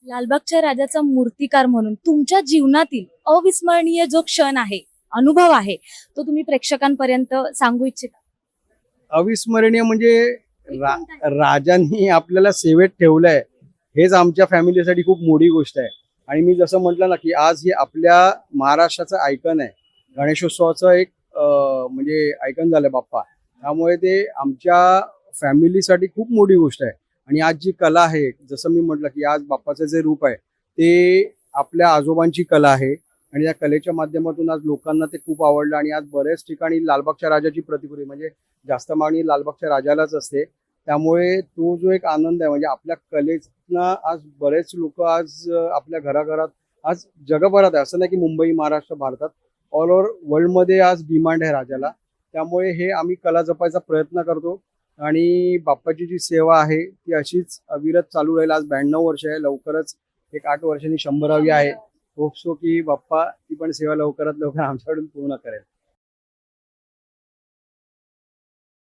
लालबागच्या राजाचा मूर्तिकार म्हणून तुमच्या जीवनातील अविस्मरणीय जो क्षण आहे, अनुभव आहे, तो तुम्ही प्रेक्षकांपर्यंत सांगू इच्छिता? अविस्मरणीय म्हणजे राजांनी आपल्याला सेवेत ठेवलंय हेच आमच्या फॅमिलीसाठी खूप मोठी गोष्ट आहे. आणि मी जसं म्हटलं ना की आज हे आपल्या महाराष्ट्राचं आयकन आहे, गणेशोत्सवाचं एक म्हणजे आयकन झालं बाप्पा. त्यामुळे ते आमच्या फॅमिलीसाठी खूप मोठी गोष्ट आहे. आणि आज जी कला आहे, जसं मी म्हटलं की आज बाप्पाचं जे रूप आहे ते आपल्या आजोबांची कला आहे. आणि या कलेच्या माध्यमातून आज लोकांना ते खूप आवडलं. आणि आज बऱ्याच ठिकाणी लालबागच्या राजाची प्रतिकृती म्हणजे जास्त मागणी लालबागच्या राजालाच असते. त्यामुळे तो जो एक आनंद आहे म्हणजे आपल्या कलेचा आज बरेच लोक आज आपल्या घराघरात आज जगभरात आहे, असं नाही की मुंबई महाराष्ट्र भारतात, ऑल ओव्हर वर्ल्डमध्ये आज डिमांड आहे राजाला. त्यामुळे हे आम्ही कला जपायचा प्रयत्न करतो. आणि बाप्पाची जी सेवा आहे ती अशीच अविरत चालू राहील. आज 92 वर्ष आहे, लवकरच एक 8 वर्षांनी 100वी आहे. होप सो की बाप्पा ती पण सेवा लवकरात लवकर आमच्याकडून पूर्ण करेल.